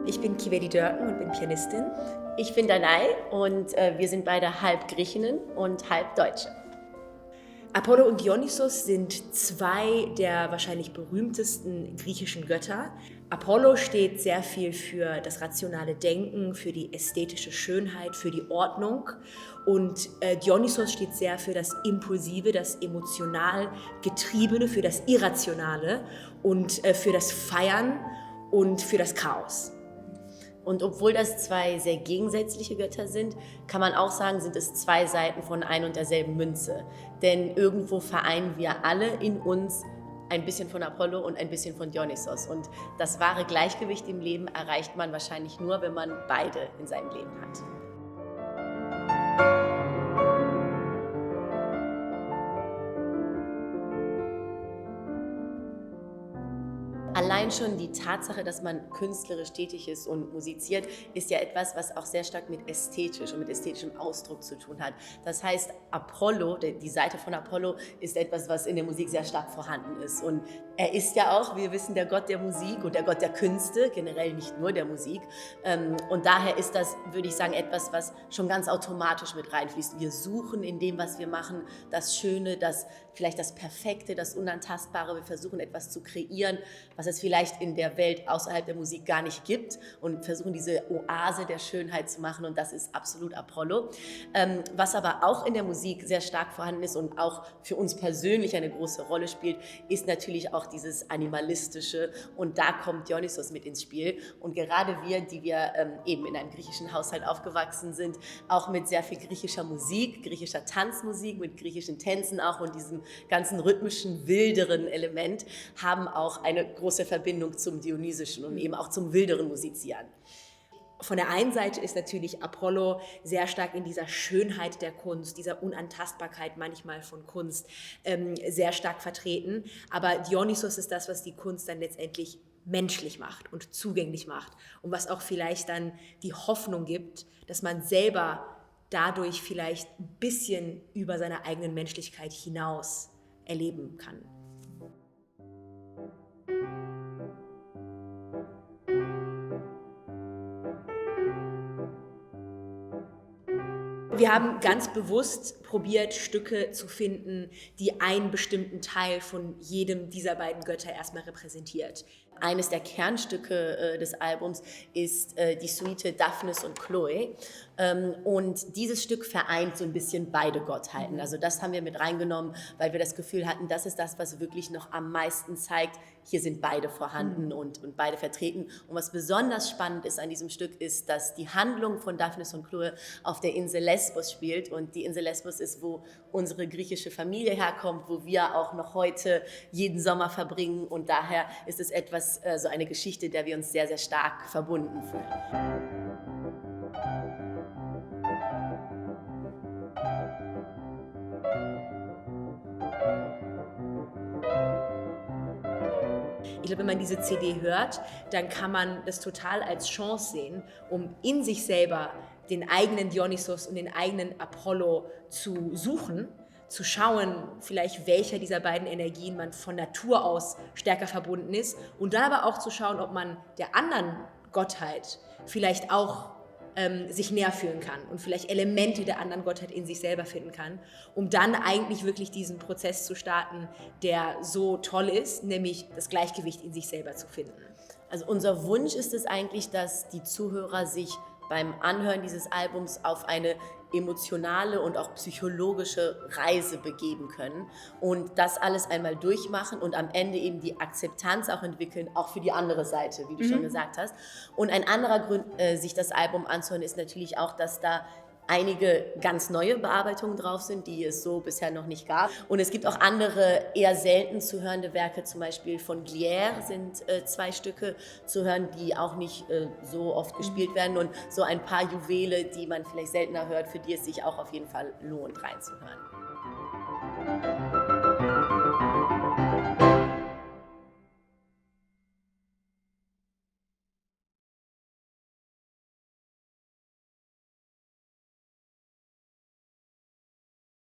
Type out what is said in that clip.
Ich bin Kiveli Dörken und bin Pianistin. Ich bin Danai und wir sind beide halb Griechinnen und halb Deutsche. Apollo und Dionysos sind zwei der wahrscheinlich berühmtesten griechischen Götter. Apollo steht sehr viel für das rationale Denken, für die ästhetische Schönheit, für die Ordnung. Und Dionysos steht sehr für das Impulsive, das emotional Getriebene, für das Irrationale und für das Feiern und für das Chaos. Und obwohl das zwei sehr gegensätzliche Götter sind, kann man auch sagen, sind es zwei Seiten von ein und derselben Münze. Denn irgendwo vereinen wir alle in uns ein bisschen von Apollo und ein bisschen von Dionysos. Und das wahre Gleichgewicht im Leben erreicht man wahrscheinlich nur, wenn man beide in seinem Leben hat. Allein schon die Tatsache, dass man künstlerisch tätig ist und musiziert, ist ja etwas, was auch sehr stark mit ästhetisch und mit ästhetischem Ausdruck zu tun hat. Das heißt, Apollo, die Seite von Apollo, ist etwas, was in der Musik sehr stark vorhanden ist. Und er ist ja auch, wie wir wissen, der Gott der Musik und der Gott der Künste, generell nicht nur der Musik. Und daher ist das, würde ich sagen, etwas, was schon ganz automatisch mit reinfließt. Wir suchen in dem, was wir machen, das Schöne, vielleicht das Perfekte, das Unantastbare. Wir versuchen etwas zu kreieren, was es vielleicht in der Welt außerhalb der Musik gar nicht gibt und versuchen diese Oase der Schönheit zu machen, und das ist absolut Apollo. Was aber auch in der Musik sehr stark vorhanden ist und auch für uns persönlich eine große Rolle spielt, ist natürlich auch dieses Animalistische, und da kommt Dionysos mit ins Spiel. Und gerade wir, die wir eben in einem griechischen Haushalt aufgewachsen sind, auch mit sehr viel griechischer Musik, griechischer Tanzmusik, mit griechischen Tänzen auch und diesem ganzen rhythmischen, wilderen Element, haben auch eine große Verbindung zum Dionysischen und eben auch zum wilderen Musizieren. Von der einen Seite ist natürlich Apollo sehr stark in dieser Schönheit der Kunst, dieser Unantastbarkeit manchmal von Kunst sehr stark vertreten. Aber Dionysos ist das, was die Kunst dann letztendlich menschlich macht und zugänglich macht und was auch vielleicht dann die Hoffnung gibt, dass man selber dadurch vielleicht ein bisschen über seine eigenen Menschlichkeit hinaus erleben kann. Wir haben ganz bewusst probiert, Stücke zu finden, die einen bestimmten Teil von jedem dieser beiden Götter erstmal repräsentiert. Eines der Kernstücke des Albums ist die Suite Daphnis und Chloe. Und dieses Stück vereint so ein bisschen beide Gottheiten. Also das haben wir mit reingenommen, weil wir das Gefühl hatten, das ist das, was wirklich noch am meisten zeigt, hier sind beide vorhanden und beide vertreten. Und was besonders spannend ist an diesem Stück, ist, dass die Handlung von Daphnis und Chloe auf der Insel Lesbos spielt. Und die Insel Lesbos ist, wo unsere griechische Familie herkommt, wo wir auch noch heute jeden Sommer verbringen. Und daher ist es etwas, so eine Geschichte, der wir uns sehr, sehr stark verbunden fühlen. Ich glaube, wenn man diese CD hört, dann kann man das total als Chance sehen, um in sich selber den eigenen Dionysos und den eigenen Apollo zu suchen, zu schauen, vielleicht welcher dieser beiden Energien man von Natur aus stärker verbunden ist, und dann aber auch zu schauen, ob man der anderen Gottheit vielleicht auch sich näher fühlen kann und vielleicht Elemente der anderen Gottheit in sich selber finden kann, um dann eigentlich wirklich diesen Prozess zu starten, der so toll ist, nämlich das Gleichgewicht in sich selber zu finden. Also unser Wunsch ist es eigentlich, dass die Zuhörer sich beim Anhören dieses Albums auf eine emotionale und auch psychologische Reise begeben können und das alles einmal durchmachen und am Ende eben die Akzeptanz auch entwickeln, auch für die andere Seite, wie du schon gesagt hast. Und ein anderer Grund, sich das Album anzuhören, ist natürlich auch, dass da einige ganz neue Bearbeitungen drauf sind, die es so bisher noch nicht gab. Und es gibt auch andere, eher selten zu hörende Werke, zum Beispiel von Glière sind 2 Stücke zu hören, die auch nicht so oft gespielt werden, und so ein paar Juwele, die man vielleicht seltener hört, für die es sich auch auf jeden Fall lohnt, reinzuhören.